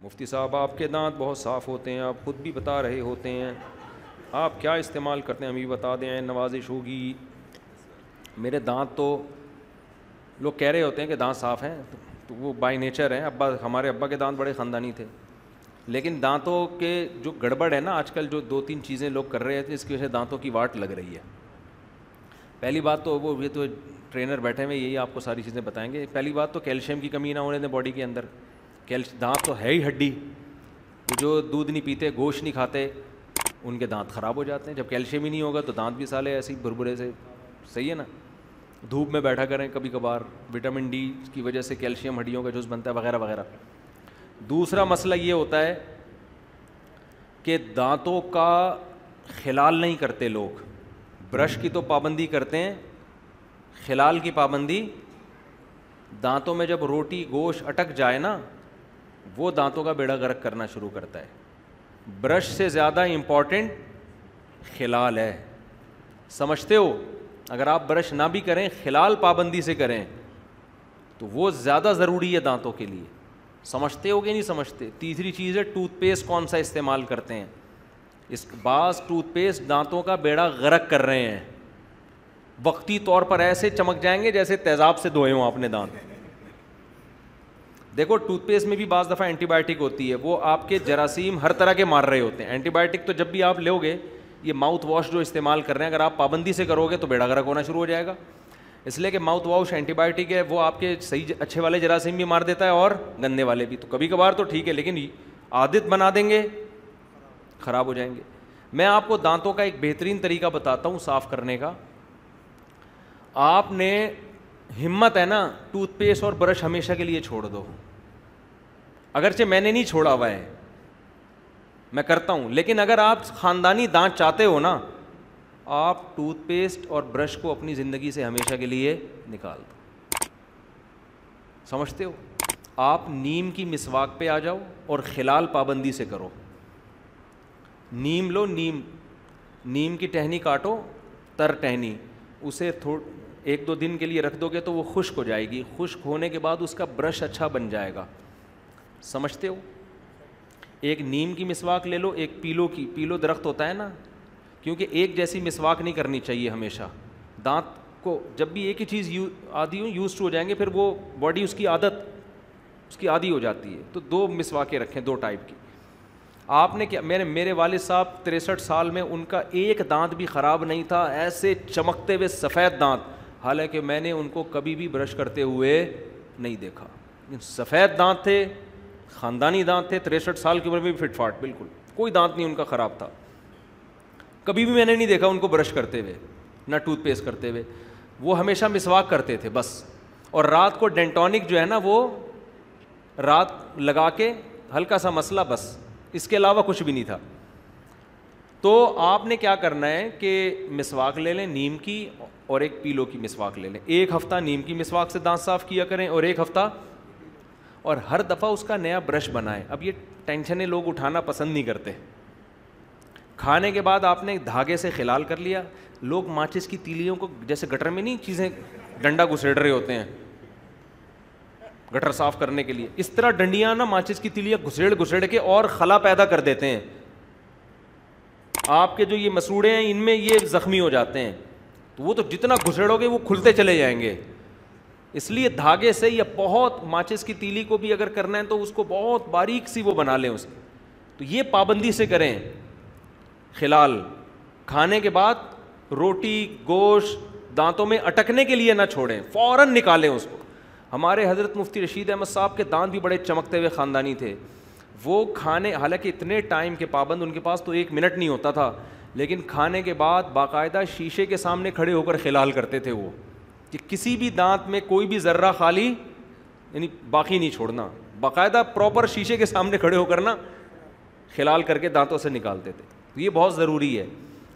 مفتی صاحب آپ کے دانت بہت صاف ہوتے ہیں، آپ خود بھی بتا رہے ہوتے ہیں، آپ کیا استعمال کرتے ہیں ہمیں بھی بتا دیں، نوازش ہوگی۔ میرے دانت تو لوگ کہہ رہے ہوتے ہیں کہ دانت صاف ہیں، تو وہ بائی نیچر ہیں، ہمارے ابا کے دانت بڑے خاندانی تھے، لیکن دانتوں کے جو گڑبڑ ہے نا آج کل، جو 2-3 چیزیں لوگ کر رہے تھے، اس کی وجہ سے دانتوں کی واٹ لگ رہی ہے۔ پہلی بات تو وہ یہ تو ٹرینر بیٹھے ہوئے یہی آپ کو ساری چیزیں بتائیں گے۔ پہلی بات تو کیلشیم کی کمی نہ ہونے دیں باڈی کے اندر۔ دانت تو ہے ہی ہڈی، جو دودھ نہیں پیتے، گوشت نہیں کھاتے، ان کے دانت خراب ہو جاتے ہیں۔ جب کیلشیم ہی نہیں ہوگا تو دانت بھی سالے ایسے ہی بھربھرے سے، صحیح ہے نا۔ دھوپ میں بیٹھا کریں کبھی کبھار، وٹامن ڈی کی وجہ سے کیلشیم ہڈیوں کا جز بنتا ہے وغیرہ وغیرہ۔ دوسرا مسئلہ یہ ہوتا ہے کہ دانتوں کا خلال نہیں کرتے لوگ۔ برش کی تو پابندی کرتے ہیں، خلال کی پابندی۔ دانتوں میں جب روٹی گوشت اٹک جائے نا، وہ دانتوں کا بیڑا غرق کرنا شروع کرتا ہے۔ برش سے زیادہ امپورٹنٹ خلال ہے، سمجھتے ہو؟ اگر آپ برش نہ بھی کریں، خلال پابندی سے کریں تو وہ زیادہ ضروری ہے دانتوں کے لیے۔ سمجھتے ہو کہ نہیں سمجھتے؟ تیسری چیز ہے ٹوتھ پیسٹ کون سا استعمال کرتے ہیں۔ بعض ٹوتھ پیسٹ دانتوں کا بیڑا غرق کر رہے ہیں، وقتی طور پر ایسے چمک جائیں گے جیسے تیزاب سے دھوئے ہوں آپ نے دانت۔ دیکھو ٹوتھ پیسٹ میں بھی بعض دفعہ اینٹی بائیوٹک ہوتی ہے، وہ آپ کے جراثیم ہر طرح کے مار رہے ہوتے ہیں۔ اینٹی بائیوٹک تو جب بھی آپ لو گے، یہ ماؤتھ واش جو استعمال کر رہے ہیں، اگر آپ پابندی سے کرو گے تو بیڑا غرق ہونا شروع ہو جائے گا۔ اس لیے کہ ماؤتھ واش اینٹی بائیوٹک ہے، وہ آپ کے صحیح اچھے والے جراثیم بھی مار دیتا ہے اور گندے والے بھی۔ تو کبھی کبھار تو ٹھیک ہے، لیکن عادت بنا دیں گے خراب ہو جائیں گے۔ میں آپ کو دانتوں کا ایک بہترین طریقہ بتاتا ہوں صاف کرنے کا۔ آپ نے ہمت ہے نا، ٹوتھ پیسٹ اور برش ہمیشہ کے لیے چھوڑ دو۔ اگرچہ میں نے نہیں چھوڑا ہوا ہے، میں کرتا ہوں، لیکن اگر آپ خاندانی دانت چاہتے ہو نا، آپ ٹوتھ پیسٹ اور برش کو اپنی زندگی سے ہمیشہ کے لیے نکال دو۔ سمجھتے ہو؟ آپ نیم کی مسواک پہ آ جاؤ اور خلال پابندی سے کرو۔ نیم لو، نیم کی ٹہنی کاٹو، تر ٹہنی، اسے 1-2 دن کے لیے رکھ دو گے تو وہ خشک ہو جائے گی۔ خشک ہونے کے بعد اس کا برش اچھا بن جائے گا۔ سمجھتے ہو؟ ایک نیم کی مسواک لے لو، ایک پیلو درخت ہوتا ہے نا، کیونکہ ایک جیسی مسواک نہیں کرنی چاہیے ہمیشہ۔ دانت کو جب بھی ایک ہی چیز یوز ہو جائیں گے، پھر وہ باڈی اس کی عادی ہو جاتی ہے۔ تو 2 مسواکیں رکھیں، 2 ٹائپ کی۔ آپ نے کیا، میرے والد صاحب 63 سال میں ان کا ایک دانت بھی خراب نہیں تھا، ایسے چمکتے ہوئے سفید دانت، حالانکہ میں نے ان کو کبھی بھی برش کرتے ہوئے نہیں دیکھا۔ سفید دانت تھے، خاندانی دانت تھے، 63 سال کی عمر میں بھی فٹ فاٹ، بالکل کوئی دانت نہیں ان کا خراب تھا۔ کبھی بھی میں نے نہیں دیکھا ان کو برش کرتے ہوئے، نہ ٹوتھ پیسٹ کرتے ہوئے۔ وہ ہمیشہ مسواک کرتے تھے بس، اور رات کو ڈینٹونک جو ہے نا، وہ رات لگا کے ہلکا سا مسئلہ، بس اس کے علاوہ کچھ بھی نہیں تھا۔ تو آپ نے کیا کرنا ہے کہ مسواک لے لیں نیم کی، اور ایک پیلو کی مسواک لے لیں۔ 1 ہفتہ نیم کی مسواک سے دانت صاف کیا کریں، اور 1 ہفتہ، اور ہر دفعہ اس کا نیا برش بنائیں۔ اب یہ ٹینشنیں لوگ اٹھانا پسند نہیں کرتے۔ کھانے کے بعد آپ نے دھاگے سے خلال کر لیا۔ لوگ ماچس کی تیلیوں کو جیسے گٹر میں نہیں چیزیں ڈنڈا گھسیڑ رہے ہوتے ہیں گٹر صاف کرنے کے لیے، اس طرح ڈنڈیاں نا ماچس کی تیلیاں گھسیڑ کے اور خلا پیدا کر دیتے ہیں۔ آپ کے جو یہ مسوڑے ہیں، ان میں یہ زخمی ہو جاتے ہیں، تو وہ تو جتنا گھسیڑو گے وہ کھلتے چلے جائیں گے۔ اس لیے دھاگے سے، یا بہت ماچس کی تیلی کو بھی اگر کرنا ہے تو اس کو بہت باریک سی وہ بنا لیں اس کی۔ تو یہ پابندی سے کریں۔ خلال کھانے کے بعد روٹی گوشت دانتوں میں اٹکنے کے لیے نہ چھوڑیں، فوراً نکالیں اس کو۔ ہمارے حضرت مفتی رشید احمد صاحب کے دانت بھی بڑے چمکتے ہوئے خاندانی تھے۔ وہ کھانے، حالانکہ اتنے ٹائم کے پابند، ان کے پاس تو 1 منٹ نہیں ہوتا تھا، لیکن کھانے کے بعد باقاعدہ شیشے کے سامنے کھڑے ہو کر خلال کرتے تھے وہ، کہ کسی بھی دانت میں کوئی بھی ذرہ خالی یعنی باقی نہیں چھوڑنا، باقاعدہ پراپر شیشے کے سامنے کھڑے ہو کر نا خلال کر کے دانتوں سے نکالتے تھے۔ تو یہ بہت ضروری ہے،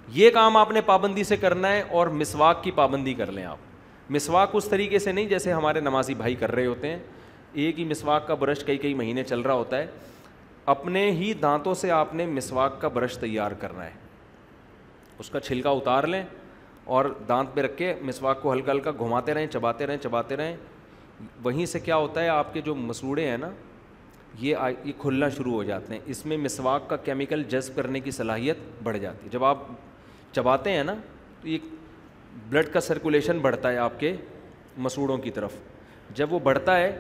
یہ کام آپ نے پابندی سے کرنا ہے۔ اور مسواک کی پابندی کر لیں آپ۔ مسواک اس طریقے سے نہیں جیسے ہمارے نمازی بھائی کر رہے ہوتے ہیں، ایک ہی مسواک کا برش کئی مہینے چل رہا ہوتا ہے۔ اپنے ہی دانتوں سے آپ نے مسواک کا برش تیار کرنا ہے، اس کا چھلکا اتار لیں اور دانت پہ رکھ کے مسواک کو ہلکا ہلکا گھماتے رہیں، چباتے رہیں۔ وہیں سے کیا ہوتا ہے، آپ کے جو مسوڑے ہیں نا، یہ کھلنا شروع ہو جاتے ہیں. اس میں مسواک کا کیمیکل جذب کرنے کی صلاحیت بڑھ جاتی ہے. جب آپ چباتے ہیں نا تو یہ بلڈ کا سرکولیشن بڑھتا ہے آپ کے مسوڑوں کی طرف. جب وہ بڑھتا ہے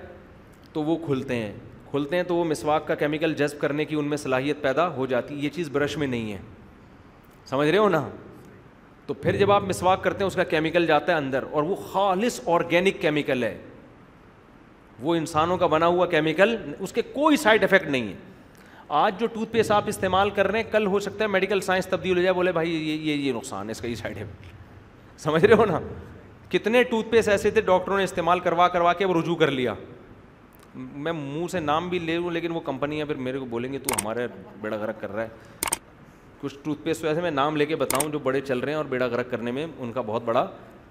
تو وہ کھلتے ہیں تو وہ مسواک کا کیمیکل جذب کرنے کی ان میں صلاحیت پیدا ہو جاتی ہے. یہ چیز برش میں نہیں ہے, سمجھ رہے ہو نا. تو پھر جب آپ مسواک کرتے ہیں اس کا کیمیکل جاتا ہے اندر, اور وہ خالص آرگینک کیمیکل ہے, وہ انسانوں کا بنا ہوا کیمیکل, اس کے کوئی سائڈ افیکٹ نہیں ہے. آج جو ٹوتھ پیسٹ آپ استعمال کر رہے ہیں, کل ہو سکتا ہے میڈیکل سائنس تبدیل ہو جائے, بولے بھائی یہ نقصان ہے اس کا, یہ سائڈ افیکٹ. سمجھ رہے ہو نا. کتنے ٹوتھ پیسٹ ایسے تھے ڈاکٹروں نے استعمال کروا کے وہ رجوع کر لیا. میں منہ سے نام بھی لے لوں لیکن وہ کمپنیاں پھر میرے کو بولیں گے تو ہمارے بیڑا غرق کر رہا ہے. کچھ ٹوتھ پیسٹ ایسے میں نام لے کے بتاؤں جو بڑے چل رہے ہیں اور بیڑا غرق کرنے میں ان کا بہت بڑا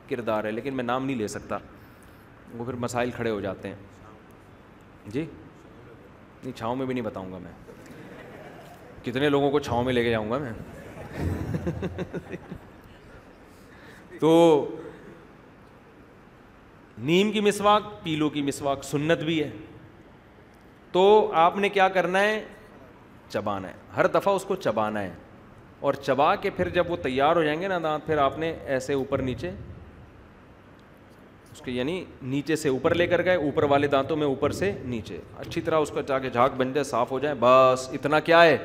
کردار ہے, لیکن میں نام نہیں لے سکتا, وہ پھر مسائل کھڑے ہو جاتے ہیں. جی نہیں, چھاؤں میں بھی نہیں بتاؤں گا میں, کتنے لوگوں کو چھاؤں میں لے کے جاؤں گا میں. تو نیم کی مسواک, پیلو کی مسواک سنت بھی ہے. تو آپ نے کیا کرنا ہے, چبانا ہے, ہر دفعہ اس کو چبانا ہے, اور چبا کے پھر جب وہ تیار ہو جائیں گے نا دانت, پھر آپ نے ایسے اوپر نیچے اس کے, یعنی نیچے سے اوپر لے کر گئے, اوپر والے دانتوں میں اوپر سے نیچے اچھی طرح اس کا جا کے جھاگ بن جائے, صاف ہو جائے, بس اتنا کیا ہے.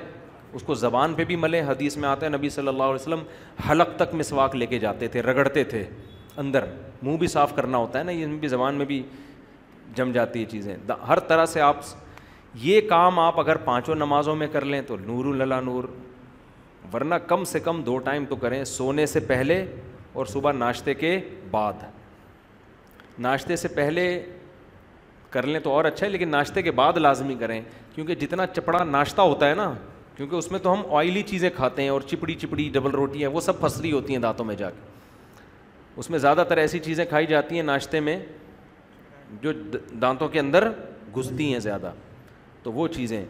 اس کو زبان پہ بھی ملے, حدیث میں آتا ہے نبی صلی اللہ علیہ وسلم حلق تک مسواک لے کے جاتے تھے, رگڑتے تھے اندر. منہ بھی صاف کرنا ہوتا ہے نا, یہ بھی زبان میں بھی جم جاتی ہے چیزیں. ہر طرح سے آپ یہ کام آپ اگر 5 نمازوں میں کر لیں تو نور للا نور, ورنہ کم سے کم 2 ٹائم تو کریں, سونے سے پہلے اور صبح ناشتے کے بعد. ناشتے سے پہلے کر لیں تو اور اچھا ہے, لیکن ناشتے کے بعد لازمی کریں, کیونکہ جتنا چپڑا ناشتہ ہوتا ہے نا, کیونکہ اس میں تو ہم آئلی چیزیں کھاتے ہیں, اور چپڑی ڈبل روٹی ہیں, وہ سب پھنس رہی ہوتی ہیں دانتوں میں جا کے. اس میں زیادہ تر ایسی چیزیں کھائی جاتی ہیں ناشتے میں جو دانتوں کے اندر گھستی ہیں زیادہ, تو وہ چیزیں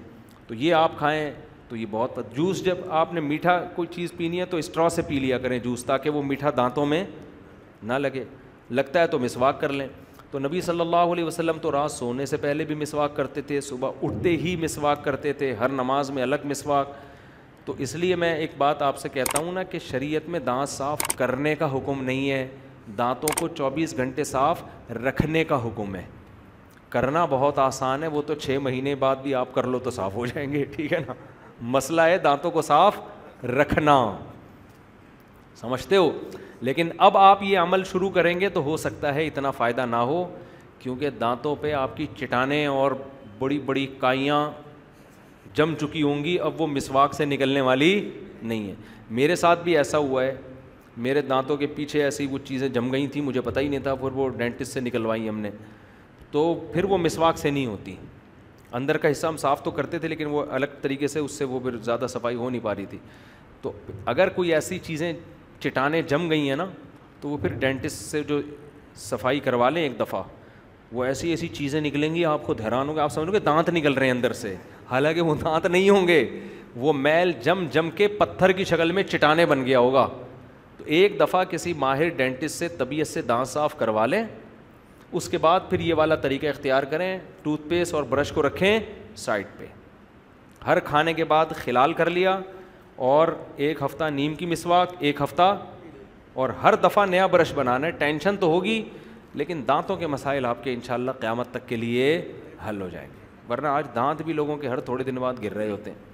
تو یہ آپ کھائیں تو یہ بہت. جوس جب آپ نے میٹھا کوئی چیز پینی ہے تو اسٹرا سے پی لیا کریں جوس, تاکہ وہ میٹھا دانتوں میں نہ لگے. لگتا ہے تو مسواک کر لیں. تو نبی صلی اللہ علیہ وسلم تو رات سونے سے پہلے بھی مسواک کرتے تھے, صبح اٹھتے ہی مسواک کرتے تھے, ہر نماز میں الگ مسواک. تو اس لیے میں ایک بات آپ سے کہتا ہوں نا کہ شریعت میں دانت صاف کرنے کا حکم نہیں ہے, دانتوں کو 24 گھنٹے صاف رکھنے کا حکم ہے. کرنا بہت آسان ہے, وہ تو 6 مہینے بعد بھی آپ کر لو تو صاف ہو جائیں گے, ٹھیک ہے نا. مسئلہ ہے دانتوں کو صاف رکھنا, سمجھتے ہو. لیکن اب آپ یہ عمل شروع کریں گے تو ہو سکتا ہے اتنا فائدہ نہ ہو, کیونکہ دانتوں پہ آپ کی چٹانیں اور بڑی بڑی کائیاں جم چکی ہوں گی, اب وہ مسواک سے نکلنے والی نہیں ہے. میرے ساتھ بھی ایسا ہوا ہے, میرے دانتوں کے پیچھے ایسی وہ چیزیں جم گئی تھیں, مجھے پتہ ہی نہیں تھا, پھر وہ ڈینٹسٹ سے نکلوائی ہم نے, تو پھر وہ مسواک سے نہیں ہوتی. اندر کا حصہ ہم صاف تو کرتے تھے لیکن وہ الگ طریقے سے, اس سے وہ پھر زیادہ صفائی ہو نہیں پا رہی تھی. تو اگر کوئی ایسی چیزیں چٹانیں جم گئی ہیں نا, تو وہ پھر ڈینٹسٹ سے جو صفائی کروا لیں ایک دفعہ, وہ ایسی ایسی چیزیں نکلیں گی آپ خود حیران ہوں گے, آپ سمجھو گے دانت نکل رہے ہیں اندر سے, حالانکہ وہ دانت نہیں ہوں گے, وہ میل جم کے پتھر کی شکل میں چٹانیں بن گیا ہوگا. تو ایک دفعہ کسی ماہر ڈینٹسٹ سے طبیعت سے دانت صاف کروا لیں, اس کے بعد پھر یہ والا طریقہ اختیار کریں, ٹوتھ پیسٹ اور برش کو رکھیں سائڈ پہ, ہر کھانے کے بعد خلال کر لیا, اور 1 ہفتہ نیم کی مسواک, 1 ہفتہ, اور ہر دفعہ نیا برش بنانا ہے. ٹینشن تو ہوگی لیکن دانتوں کے مسائل آپ کے انشاءاللہ قیامت تک کے لیے حل ہو جائیں گے, ورنہ آج دانت بھی لوگوں کے ہر تھوڑے دن بعد گر رہے ہوتے ہیں.